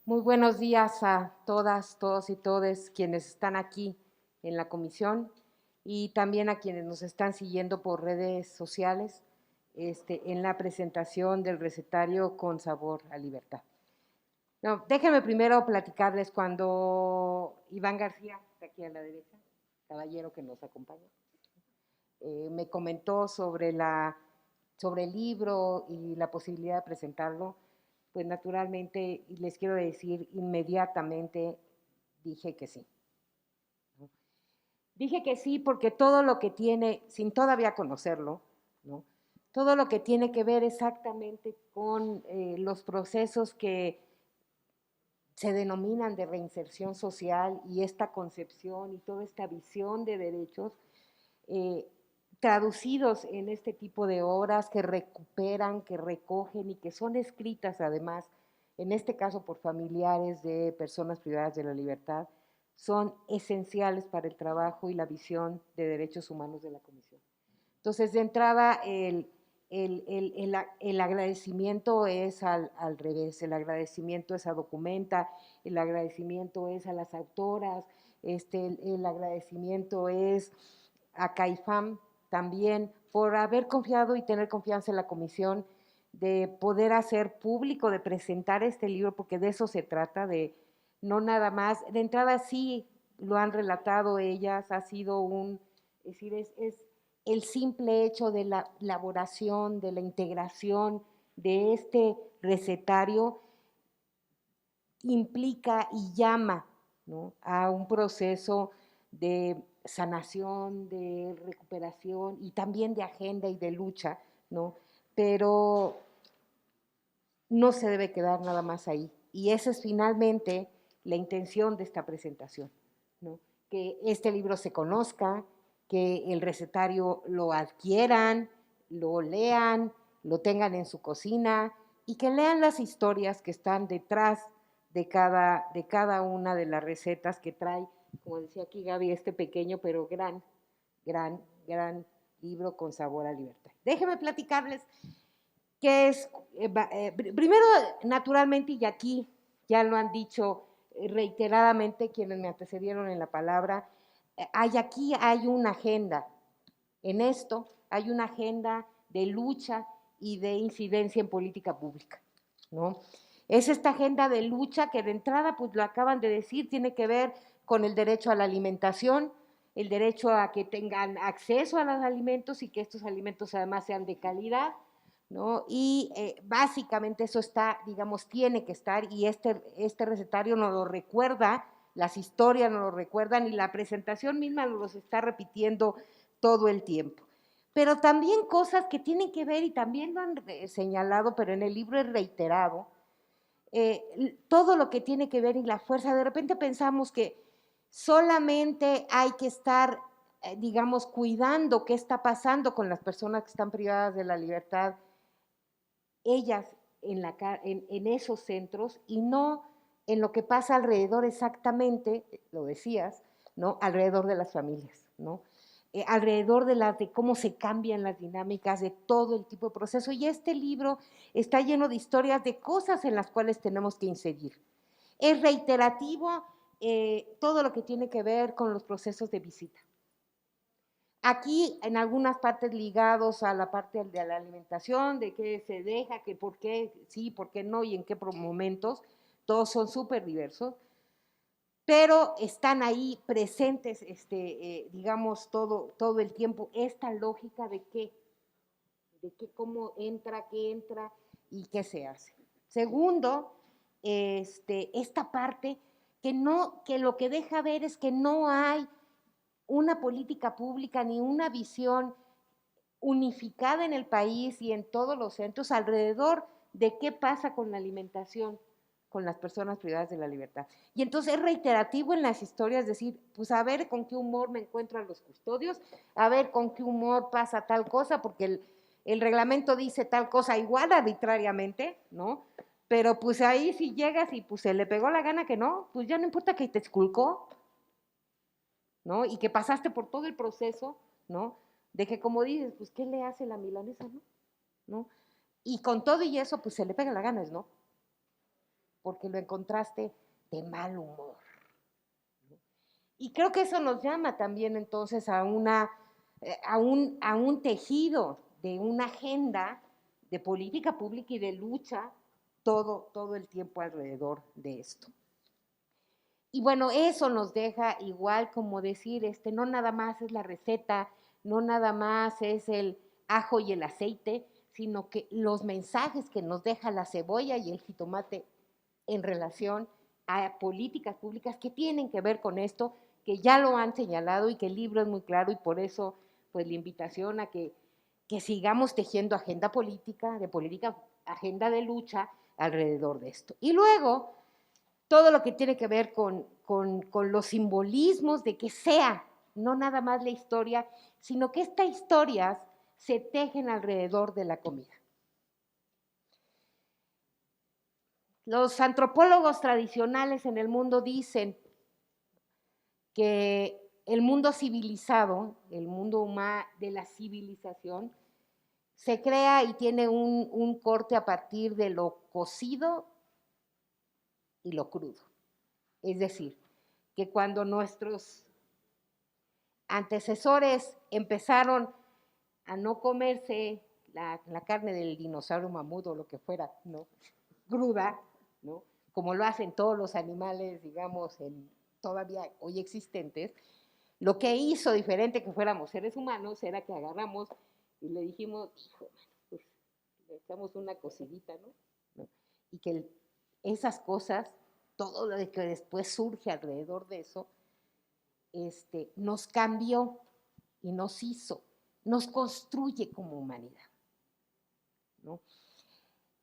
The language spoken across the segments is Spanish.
Muy buenos días a todas, todos y todes quienes están aquí en la comisión y también a quienes nos están siguiendo por redes sociales en la presentación del recetario Con Sabor a Libertad. No, déjenme primero platicarles cuando Iván García, está aquí a la derecha, caballero que nos acompaña, me comentó sobre el libro y la posibilidad de presentarlo. Pues naturalmente, y les quiero decir, inmediatamente dije que sí. ¿No? Dije que sí porque todo lo que tiene, sin todavía conocerlo, ¿no? Todo lo que tiene que ver exactamente con los procesos que se denominan de reinserción social y esta concepción y toda esta visión de derechos, eh, traducidos en este tipo de obras que recuperan, que recogen y que son escritas además, en este caso por familiares de personas privadas de la libertad, son esenciales para el trabajo y la visión de derechos humanos de la Comisión. Entonces, de entrada, el agradecimiento es al revés, el agradecimiento es a Documenta, el agradecimiento es a las autoras, el agradecimiento es a CAIFAM también por haber confiado y tener confianza en la comisión, de poder hacer público, de presentar este libro, porque de eso se trata, de no nada más, de entrada sí lo han relatado ellas, ha sido es decir, es el simple hecho de la elaboración, de la integración de este recetario implica y llama, ¿no?, a un proceso de sanación, de recuperación y también de agenda y de lucha, ¿no? Pero no se debe quedar nada más ahí. Y esa es finalmente la intención de esta presentación, ¿no? Que este libro se conozca, que el recetario lo adquieran, lo lean, lo tengan en su cocina y que lean las historias que están detrás de cada una de las recetas que trae, como decía aquí Gaby, este pequeño pero gran libro Con Sabor a Libertad. Déjenme platicarles que es, primero, naturalmente, y aquí ya lo han dicho reiteradamente quienes me antecedieron en la palabra, hay una agenda, en esto hay una agenda de lucha y de incidencia en política pública, ¿no? Es esta agenda de lucha que de entrada, pues lo acaban de decir, tiene que ver con el derecho a la alimentación, el derecho a que tengan acceso a los alimentos y que estos alimentos además sean de calidad, ¿no? Y básicamente eso está, digamos, tiene que estar, y este recetario nos lo recuerda, las historias nos lo recuerdan y la presentación misma nos los está repitiendo todo el tiempo. Pero también cosas que tienen que ver, y también lo han señalado, pero en el libro es reiterado, todo lo que tiene que ver y la fuerza. De repente pensamos que solamente hay que estar, digamos, cuidando qué está pasando con las personas que están privadas de la libertad, ellas en esos centros, y no en lo que pasa alrededor exactamente, lo decías, ¿no?, alrededor de las familias, ¿no? Alrededor de cómo se cambian las dinámicas de todo el tipo de proceso. Y este libro está lleno de historias de cosas en las cuales tenemos que incidir. Es reiterativo todo lo que tiene que ver con los procesos de visita. Aquí, en algunas partes ligados a la parte de la alimentación, de qué se deja, que por qué sí, por qué no y en qué momentos, todos son súper diversos, pero están ahí presentes, digamos, todo el tiempo, esta lógica de qué, cómo entra, qué entra y qué se hace. Segundo, esta parte que lo que deja ver es que no hay una política pública ni una visión unificada en el país y en todos los centros alrededor de qué pasa con la alimentación con las personas privadas de la libertad. Y entonces es reiterativo en las historias decir, pues a ver con qué humor me encuentro a los custodios, a ver con qué humor pasa tal cosa, porque el reglamento dice tal cosa igual arbitrariamente, ¿no? Pero pues ahí si llegas y pues se le pegó la gana que no, pues ya no importa que te esculcó, ¿no? Y que pasaste por todo el proceso, ¿no? De que como dices, pues ¿qué le hace la milanesa, no? ¿No? Y con todo y eso, pues se le pega la gana, ¿no? porque lo encontraste de mal humor. Y creo que eso nos llama también entonces a un tejido de una agenda de política pública y de lucha todo el tiempo alrededor de esto. Y bueno, eso nos deja igual como decir, no nada más es la receta, no nada más es el ajo y el aceite, sino que los mensajes que nos deja la cebolla y el jitomate en relación a políticas públicas que tienen que ver con esto, que ya lo han señalado y que el libro es muy claro, y por eso pues la invitación a que sigamos tejiendo agenda política, agenda de lucha alrededor de esto. Y luego, todo lo que tiene que ver con los simbolismos de que sea, no nada más la historia, sino que estas historias se tejen alrededor de la comida. Los antropólogos tradicionales en el mundo dicen que el mundo civilizado, el mundo humano de la civilización, se crea y tiene un corte a partir de lo cocido y lo crudo. Es decir, que cuando nuestros antecesores empezaron a no comerse la carne del dinosaurio mamut o lo que fuera, ¿no?, cruda, ¿no?, como lo hacen todos los animales, digamos, todavía hoy existentes, lo que hizo diferente que fuéramos seres humanos era que agarramos y le dijimos, hijo, pues le echamos una cocidita, ¿no? Y que esas cosas, todo lo que después surge alrededor de eso, nos cambió y nos hizo, nos construye como humanidad, ¿no?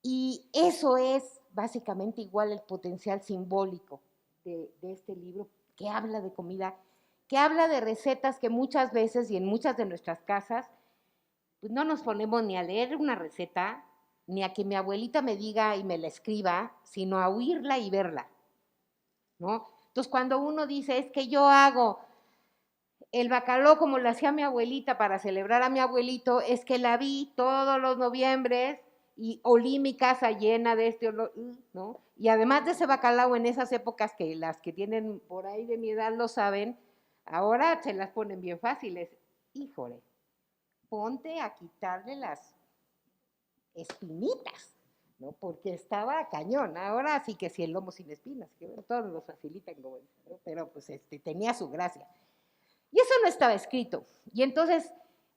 Y eso es básicamente igual el potencial simbólico de este libro, que habla de comida, que habla de recetas que muchas veces y en muchas de nuestras casas, pues no nos ponemos ni a leer una receta, ni a que mi abuelita me diga y me la escriba, sino a oírla y verla, ¿no? Entonces, cuando uno dice, es que yo hago el bacalao como lo hacía mi abuelita para celebrar a mi abuelito, es que la vi todos los noviembres y olí mi casa llena de este olor, ¿no? Y además de ese bacalao en esas épocas, que las que tienen por ahí de mi edad lo saben, ahora se las ponen bien fáciles. Híjole, ponte a quitarle las espinitas, ¿no? Porque estaba cañón. Ahora sí que sí, el lomo sin espinas, que bueno, todos nos facilitan, ¿no? Pero pues tenía su gracia. Y eso no estaba escrito. Y entonces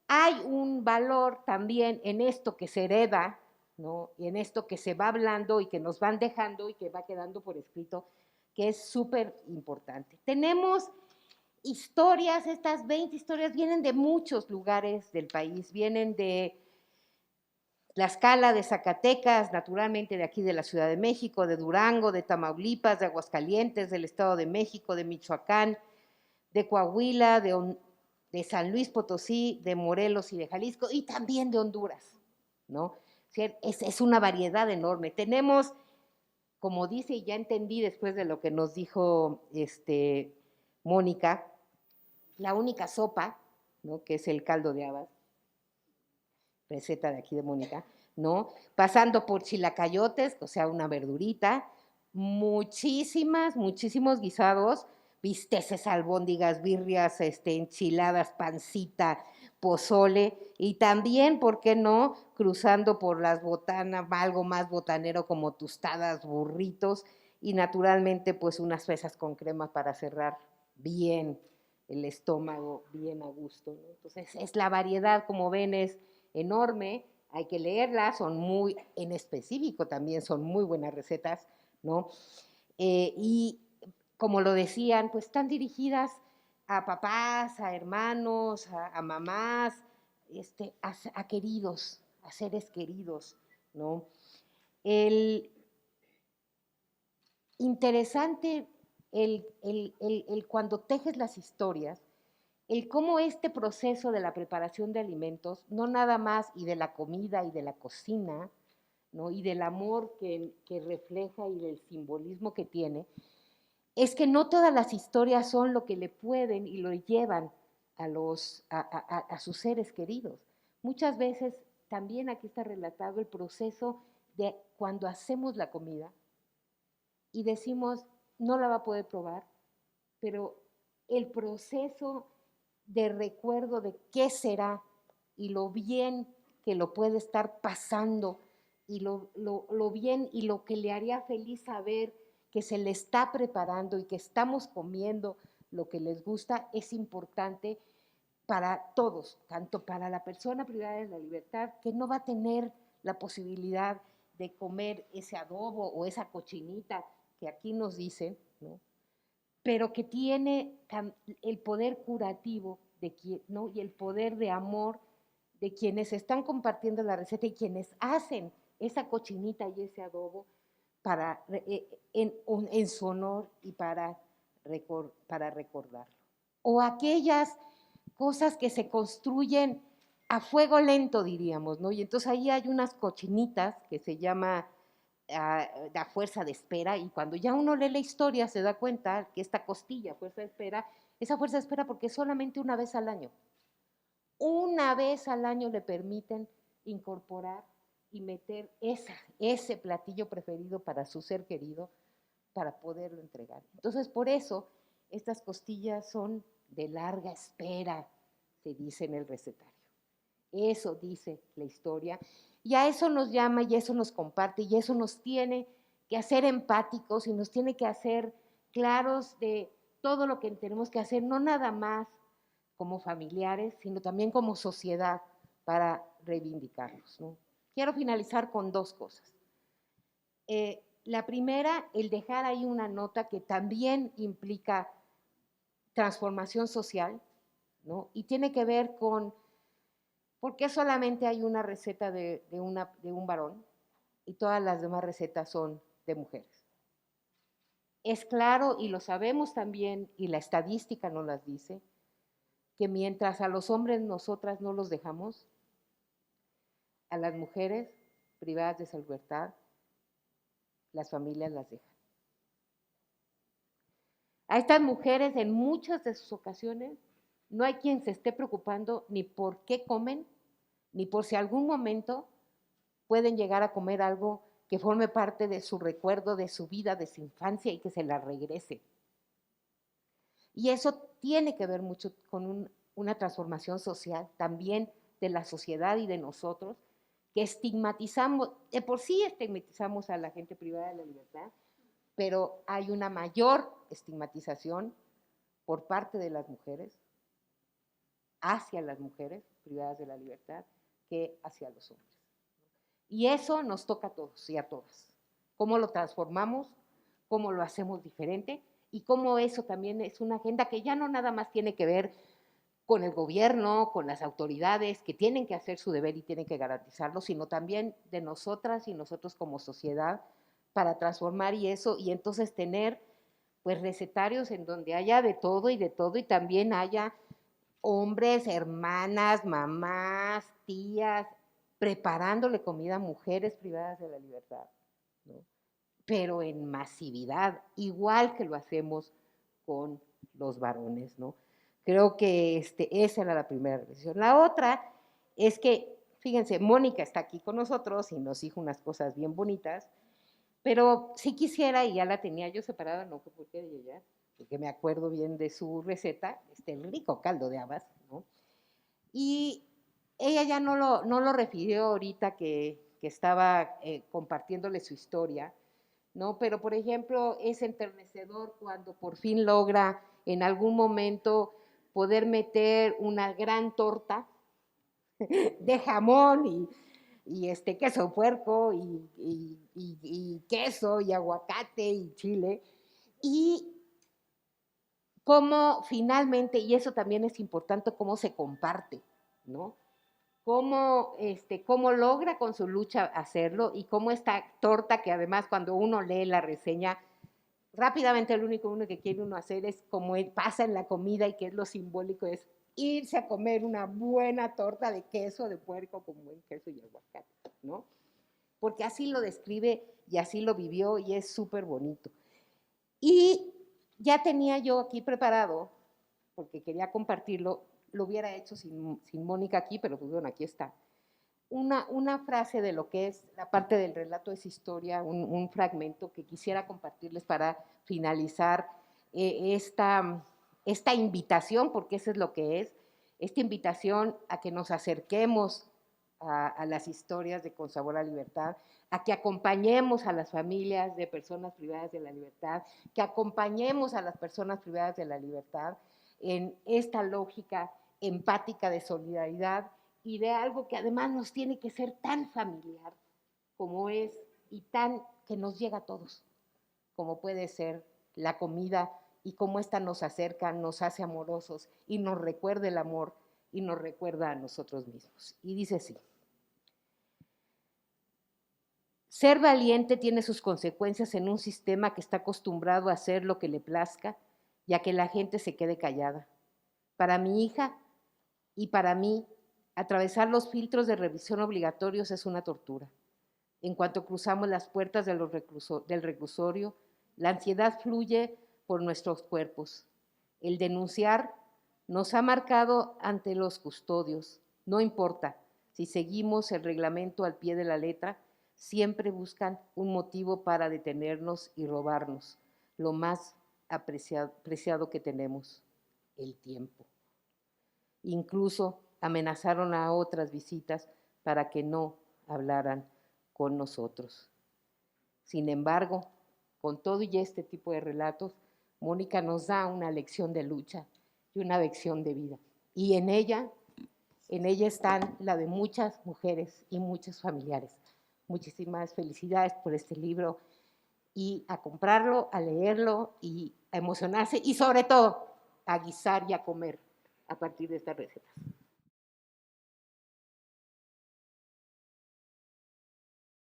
hay un valor también en esto que se hereda, ¿no?, y en esto que se va hablando y que nos van dejando y que va quedando por escrito, que es súper importante. Tenemos historias, estas 20 historias vienen de muchos lugares del país, vienen de Tlaxcala, de Zacatecas, naturalmente de aquí de la Ciudad de México, de Durango, de Tamaulipas, de Aguascalientes, del Estado de México, de Michoacán, de Coahuila, de San Luis Potosí, de Morelos y de Jalisco, y también de Honduras, ¿no? Es una variedad enorme. Tenemos, como dice, y ya entendí después de lo que nos dijo Mónica, la única sopa, ¿no?, que es el caldo de habas, receta de aquí de Mónica, ¿no?, pasando por chilacayotes, o sea, una verdurita, muchísimos guisados, bisteces, albóndigas, birrias, enchiladas, pancita, pozole, y también, ¿por qué no?, cruzando por las botanas, algo más botanero como tostadas, burritos, y naturalmente pues unas fresas con crema para cerrar bien el estómago, bien a gusto, ¿no? Entonces es la variedad, como ven, es enorme, hay que leerlas, son muy, en específico también son muy buenas recetas, ¿no? Y como lo decían, pues están dirigidas a papás, a hermanos, a mamás, a queridos, a seres queridos, ¿no? El interesante, cuando tejes las historias, el cómo este proceso de la preparación de alimentos, no nada más, y de la comida y de la cocina, ¿no?, y del amor que refleja y del simbolismo que tiene, es que no todas las historias son lo que le pueden y lo llevan a sus seres queridos. Muchas veces también aquí está relatado el proceso de cuando hacemos la comida, y decimos, no la va a poder probar, pero el proceso de recuerdo de qué será y lo bien que lo puede estar pasando y lo bien y lo que le haría feliz saber que se le está preparando y que estamos comiendo lo que les gusta es importante para todos, tanto para la persona privada de la libertad que no va a tener la posibilidad de comer ese adobo o esa cochinita que aquí nos dicen, ¿no? Pero que tiene el poder curativo de quien, ¿no? Y el poder de amor de quienes están compartiendo la receta y quienes hacen esa cochinita y ese adobo para, en su honor y para recordarlo. O aquellas cosas que se construyen a fuego lento, diríamos, ¿no? Y entonces ahí hay unas cochinitas que se llama la fuerza de espera, y cuando ya uno lee la historia se da cuenta que esta costilla, fuerza de espera, esa fuerza de espera porque solamente una vez al año le permiten incorporar y meter ese platillo preferido para su ser querido para poderlo entregar. Entonces, por eso, estas costillas son de larga espera, se dice en el recetario. Eso dice la historia. Y a eso nos llama y eso nos comparte y eso nos tiene que hacer empáticos y nos tiene que hacer claros de todo lo que tenemos que hacer, no nada más como familiares, sino también como sociedad para reivindicarnos, ¿no? Quiero finalizar con dos cosas. La primera, el dejar ahí una nota que también implica transformación social, ¿no? Y tiene que ver con por qué solamente hay una receta de un varón y todas las demás recetas son de mujeres. Es claro, y lo sabemos también, y la estadística nos las dice, que mientras a los hombres nosotras no los dejamos, a las mujeres privadas de su libertad, las familias las dejan. A estas mujeres en muchas de sus ocasiones no hay quien se esté preocupando ni por qué comen, ni por si algún momento pueden llegar a comer algo que forme parte de su recuerdo, de su vida, de su infancia y que se la regrese. Y eso tiene que ver mucho con una transformación social también de la sociedad y de nosotros, que estigmatizamos, de por sí estigmatizamos a la gente privada de la libertad, pero hay una mayor estigmatización por parte de las mujeres hacia las mujeres privadas de la libertad que hacia los hombres. Y eso nos toca a todos y a todas. ¿Cómo lo transformamos? ¿Cómo lo hacemos diferente? Y cómo eso también es una agenda que ya no nada más tiene que ver con el gobierno, con las autoridades, que tienen que hacer su deber y tienen que garantizarlo, sino también de nosotras y nosotros como sociedad para transformar y eso, y entonces tener pues recetarios en donde haya de todo y también haya hombres, hermanas, mamás, tías, preparándole comida a mujeres privadas de la libertad, ¿no? Pero en masividad, igual que lo hacemos con los varones, ¿no? Creo que esa era la primera reflexión. La otra es que, fíjense, Mónica está aquí con nosotros y nos dijo unas cosas bien bonitas, pero si quisiera, y ya la tenía yo separada, no fue porque de ella, porque me acuerdo bien de su receta, el rico caldo de habas, ¿no? Y ella ya no lo refirió ahorita que estaba compartiéndole su historia, ¿no? Pero, por ejemplo, es enternecedor cuando por fin logra en algún momento poder meter una gran torta de jamón y queso puerco y queso y aguacate y chile. Y cómo finalmente, y eso también es importante, cómo se comparte, ¿no? Cómo logra con su lucha hacerlo y cómo esta torta, que además cuando uno lee la reseña, rápidamente lo único que quiere uno hacer es como pasa en la comida y que es lo simbólico, es irse a comer una buena torta de queso de puerco con buen queso y aguacate, ¿no? Porque así lo describe y así lo vivió y es súper bonito. Y ya tenía yo aquí preparado, porque quería compartirlo, lo hubiera hecho sin Mónica aquí, pero pues bueno, aquí está. una frase de lo que es la parte del relato es historia, un fragmento que quisiera compartirles para finalizar esta invitación, porque eso es lo que es, esta invitación a que nos acerquemos a las historias de Con Sabor a Libertad, a que acompañemos a las familias de personas privadas de la libertad, que acompañemos a las personas privadas de la libertad en esta lógica empática de solidaridad y de algo que además nos tiene que ser tan familiar como es y tan que nos llega a todos, como puede ser la comida y cómo esta nos acerca, nos hace amorosos y nos recuerda el amor y nos recuerda a nosotros mismos. Y dice así: ser valiente tiene sus consecuencias en un sistema que está acostumbrado a hacer lo que le plazca y a que la gente se quede callada. Para mi hija y para mí, atravesar los filtros de revisión obligatorios es una tortura. En cuanto cruzamos las puertas del reclusorio, la ansiedad fluye por nuestros cuerpos. El denunciar nos ha marcado ante los custodios. No importa si seguimos el reglamento al pie de la letra, siempre buscan un motivo para detenernos y robarnos lo más preciado que tenemos, el tiempo. Incluso amenazaron a otras visitas para que no hablaran con nosotros. Sin embargo, con todo y este tipo de relatos, Mónica nos da una lección de lucha y una lección de vida. Y en ella están la de muchas mujeres y muchos familiares. Muchísimas felicidades por este libro y a comprarlo, a leerlo y a emocionarse y sobre todo a guisar y a comer a partir de estas recetas.